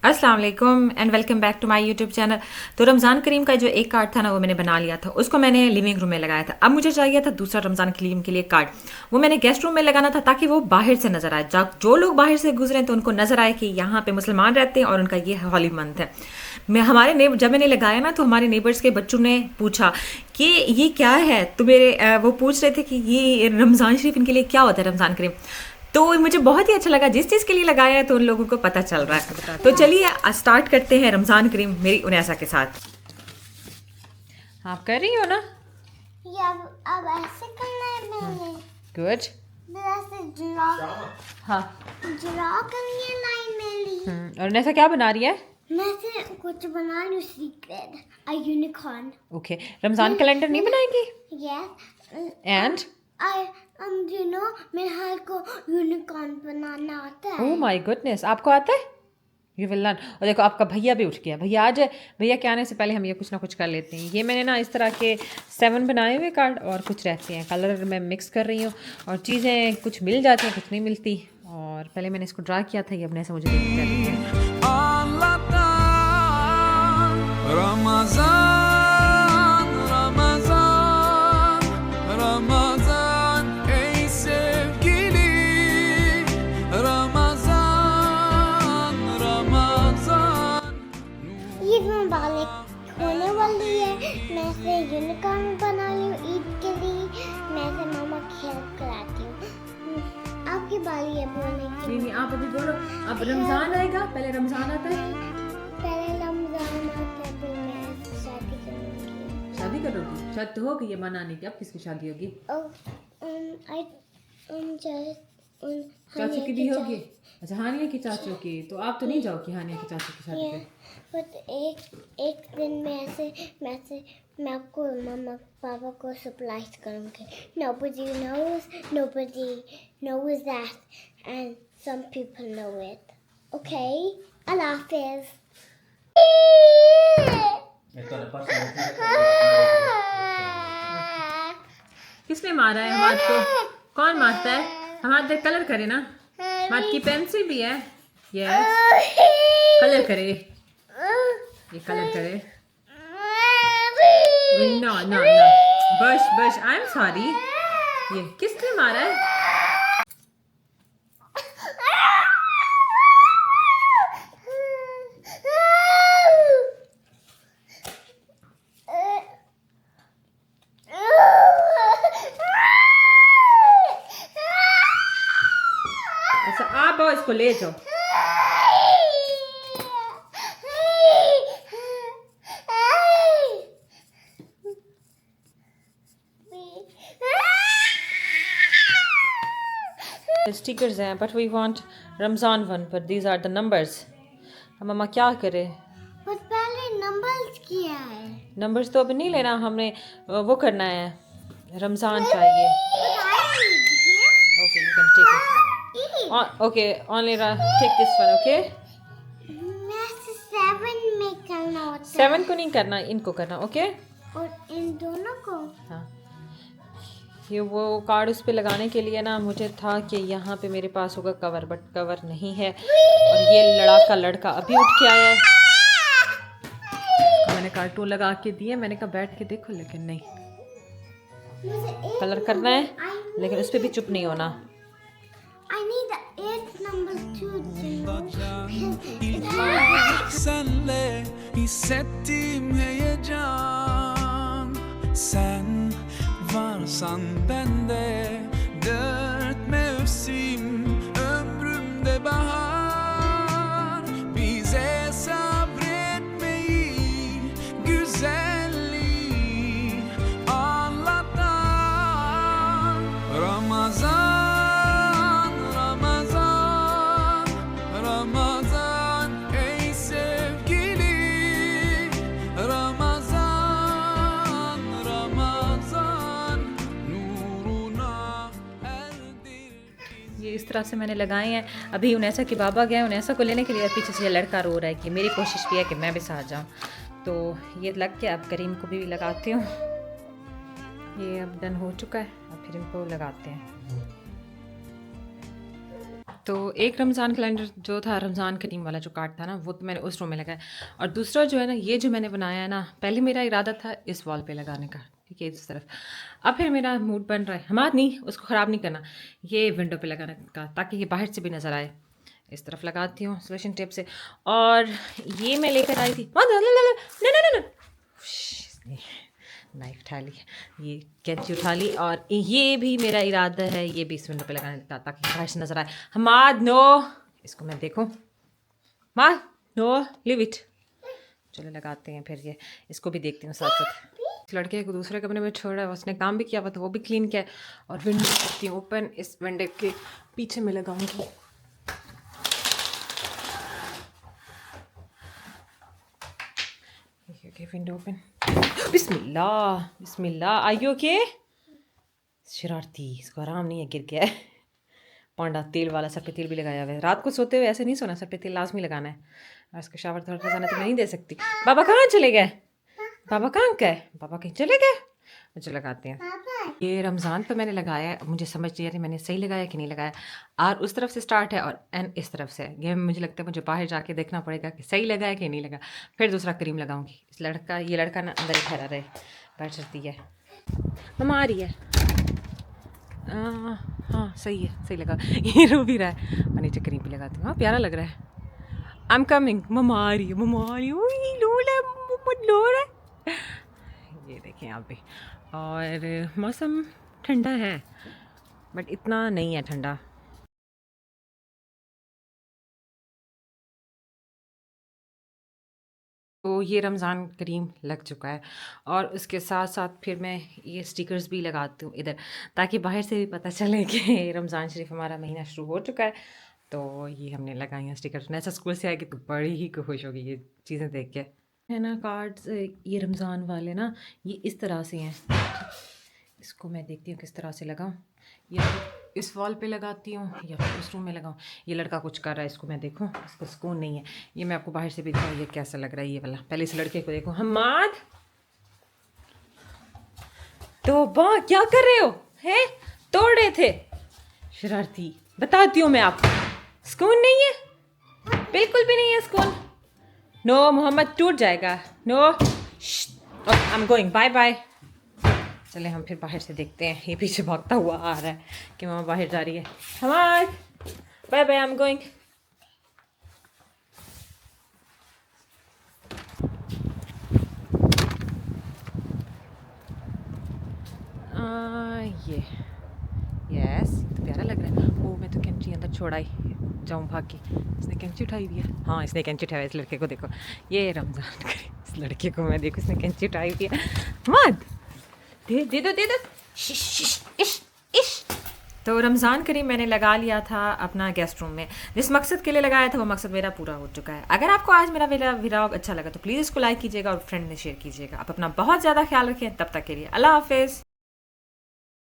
अस्सलाम वालेकुम and welcome back to my YouTube channel. तो रमज़ान करीम का जो एक कार्ड था ना वो मैंने बना लिया था, उसको मैंने लिविंग रूम में लगाया था। अब मुझे चाहिए था दूसरा रमज़ान करीम के लिए कार्ड, वो मैंने गेस्ट रूम में लगाना था ताकि वो बाहर से नज़र आए। जो लोग बाहर से गुजरे तो उनको नज़र आए कि यहाँ पे मुसलमान रहते हैं और उनका ये हॉली मंथ है। जब मैंने लगाया ना तो हमारे नेबर्स के बच्चों ने पूछा कि ये क्या है, तो वो पूछ रहे थे कि ये रमज़ान शरीफ इनके लिए क्या होता है रमज़ान करीम। तो मुझे बहुत ही अच्छा लगा, जिस चीज़ के लिए लगाया है तो उन लोगों को पता चल रहा है। तो चलिए स्टार्ट करते हैं रमज़ान करीम मेरी उनैसा के साथ। आप कर रही हो ना? या अब ऐसे करना है मैंने। गुड। ऐसे ड्रा हाँ। ड्रा करनी है लाइन मेरी। और उनैसा क्या बना रही है? मैं से कुछ बना लूँ secret a unicorn. Okay, Ramzan calendar नहीं बनाएंगी? Yes and I you know मेरे हाथ को यूनिकॉर्न बनाना आता है। ओह माय गुडनेस, आपको आता है? You will learn. और देखो आपका भैया भी उठ गया, भैया आ जाए। भैया के आने से पहले हम ये कुछ ना कुछ कर लेते हैं। ये मैंने ना इस तरह के 7 बनाए हुए कार्ड और कुछ रहते हैं, कलर मैं मिक्स कर रही हूँ और चीज़ें कुछ मिल जाती हैं कुछ नहीं मिलती। और पहले मैंने इसको ड्रा किया था, ये अपने से मुझे देख कर रही है। Ramazan, Ramazan, Ramazan ey sevgili Ramazan, Ramazan. Eid मुबारक होने वाली है। मैं से यूनिकॉर्न बना रही हूँ ईद के लिए। मैं से मामा की हेल्प कराती हूँ। आपकी बारी है बोलने की। नहीं, आप अभी बोलो। अब रमज़ान आएगा, पहले रमज़ान आता है। पहले रमजान आता है फिर मैं शादी करूँगी। शादी करोगी? शादी तो होगी, ये मनाने की। अब किसकी शादी होगी? चाचू की भी होगी? अच्छा, हानिया की चाचू की। तो आप तो नहीं जाओगी हानिया की चाचू की शादी पे? बट एक दिन मैं आपको मम्मा पापा को सरप्राइज करूँगी। Nobody knows that and some people know it. Okay? अल्लाह हाफिज़। किसने मारा है हाथ को? कौन मारता है? हमारे देख कलर करे ना। हाथ की पेंसिल भी है। यस, कलर करे। ये कलर करे। नो नो नो, बश आई एम सॉरी। ये किसने मारा है? अच्छा, आप आओ, इसको ले जाओ। स्टिकर्स हैं but we want Ramzan one, but these are the numbers. हम मम्मा क्या करे? बट पहले नंबर्स किया है। नंबर्स तो अभी नहीं लेना, हमने वो करना है, रमज़ान चाहिए। Okay, you can take it. Okay, only take this one. Okay, मैं 7 में करना होता है 7 को नहीं करना, इनको करना। ओके, और इन दोनों को। हाँ। ये वो कार्ड उस पे लगाने के लिए ना मुझे था कि यहाँ पे मेरे पास होगा कवर, बट कवर नहीं है। और ये लड़ाका लड़का अभी उठ के आया है। मैंने कार्टून लगा के दिए, मैंने कहा बैठ के देखो, लेकिन नहीं। कलर करना है लेकिन उस पर भी चुप नहीं होना। I need the 8th number too. Senle hissettiğim heyecan Sen varsan bende Dört mevsim ömrümde bahar Bize sabretmeyi güzelliği anlatan Ramazan, Ramazan, Ramazan ey sevgili Ramazan, Ramazan nuruna erdir. ये इस तरह से मैंने लगाए हैं। अभी उनैसा के बाबा गए, उनैसा को लेने के लिए पीछे से ये लड़का रो रहा है कि मेरी कोशिश भी है कि मैं भी साथ जाऊँ। तो ये लग के अब करीम को भी लगाती हूँ। ये अब डन हो चुका है, अब फिर इनको लगाते हैं। तो एक रमज़ान कैलेंडर जो था, रमज़ान करीम वाला जो कार्ड था ना, वो तो मैंने उस रूम में लगाया। और दूसरा जो है ना, ये जो मैंने बनाया है ना, पहले मेरा इरादा था इस वॉल पे लगाने का, ठीक है, इस तरफ। अब फिर मेरा मूड बन रहा है, हमाद नहीं, उसको ख़राब नहीं करना, ये विंडो पे लगाने का, ताकि ये बाहर से भी नज़र आए। इस तरफ लगाती हूँ सोल्यूशन टेप से। और ये मैं लेकर आई थी, नाइफ उठा ली, ये कैंची उठा ली। और ये भी मेरा इरादा है, ये भी इस विंडो पे लगाने का, ताकि बाहर से नजर आए। हमाद नो, इसको मैं देखूं, माँ नो, लिव इट। चलो लगाते हैं फिर, ये इसको भी देखती हूँ साथ साथ। इस लड़के को दूसरे कमरे में छोड़ा है, उसने काम भी किया हुआ था, वो भी क्लीन किया है। और विंडो करती हूँ ओपन, इस विंडो के पीछे में लगाऊंगी। Okay, window open. बिस्मिल्लाह बिस्मिल्लाह, आर यू ओके? शरारती, इसको आराम नहीं है, गिर गया है। पांडा तेल वाला, सर पे तेल भी लगाया हुआ है। रात को सोते हुए ऐसे नहीं सोना, सर पे तेल लाजमी लगाना है। और इसको शावर थोड़ा जाना तो मैं नहीं दे सकती। बाबा कहाँ चले गए? बाबा कहाँ गए? बाबा कहीं चले गए? मुझे लगाते हैं। ये रमज़ान पर मैंने लगाया है, मुझे समझ नहीं आ रही मैंने सही लगाया कि नहीं लगाया। और उस तरफ से स्टार्ट है और एन इस तरफ से। ये मुझे लगता है मुझे बाहर जाके देखना पड़ेगा कि सही लगा है कि नहीं लगा। फिर दूसरा क्रीम लगाऊंगी। ये लड़का ना अंदर ही ठहरा रहे, बैठ सकती है। मम्मा आ रही है। हाँ सही है, सही लगा। ये रो भी रहा है। और नीचे क्रीम भी लगाती हूँ। हाँ प्यारा लग रहा है। I am coming. मम्मा आ रही है, मम्मा आ रही है। लोल है, लोल है। ये देखें आप भी। और मौसम ठंडा है, बट इतना नहीं है ठंडा। तो ये रमज़ान करीम लग चुका है। और उसके साथ साथ फिर मैं ये स्टिकर्स भी लगाती हूँ इधर, ताकि बाहर से भी पता चले कि रमज़ान शरीफ हमारा महीना शुरू हो चुका है। तो ये हमने लगाई हैं स्टिकर्स। नैसा स्कूल से आएगी तो बड़ी ही खुश होगी ये चीज़ें देख के। है ना कार्ड्स, ये रमज़ान वाले ना, ये इस तरह से हैं। इसको मैं देखती हूँ किस तरह से लगाऊँ, या इस वॉल पे लगाती हूँ या फिर उस रूम में लगाऊँ। ये लड़का कुछ कर रहा है, इसको मैं देखूँ, इसको सुकून नहीं है। ये मैं आपको बाहर से भी दिखाऊँ ये कैसा लग रहा है ये वाला। पहले इस लड़के को देखो। हमाद, तो क्या कर रहे हो? हैं, तोड़ रहे थे, शरारती। बताती हूँ मैं आपको, सुकून नहीं है, बिल्कुल भी नहीं है सुकून। नो मोहम्मद, टूट जाएगा। No, I am going, bye bye. चले हम फिर बाहर से देखते हैं। ये पीछे भागता हुआ आ रहा है कि मामा बाहर जा रही है। हमार, bye bye, I am going. ये यस, तो प्यारा लग रहा है। वो मैं तो कैंची अंदर छोड़ाई जाऊँ भाग के। इसने कैंची उठाई हुई है। हाँ इसने कैंची उठाया। इस लड़के को देखो, ये रमज़ान का, इस लड़के को मैं देखो, इसने कैंची उठाई हुई है। मत दे दो, दे दो। इश इश। तो रमज़ान करीम मैंने लगा लिया था अपना गेस्ट रूम में। जिस मकसद के लिए लगाया था वो मकसद मेरा पूरा हो चुका है। अगर आपको आज मेरा व्लॉग अच्छा लगा तो प्लीज़ इसको लाइक कीजिएगा और फ्रेंड में शेयर कीजिएगा। आप अपना बहुत ज़्यादा ख्याल रखें। तब तक के लिए अल्लाह हाफिज़।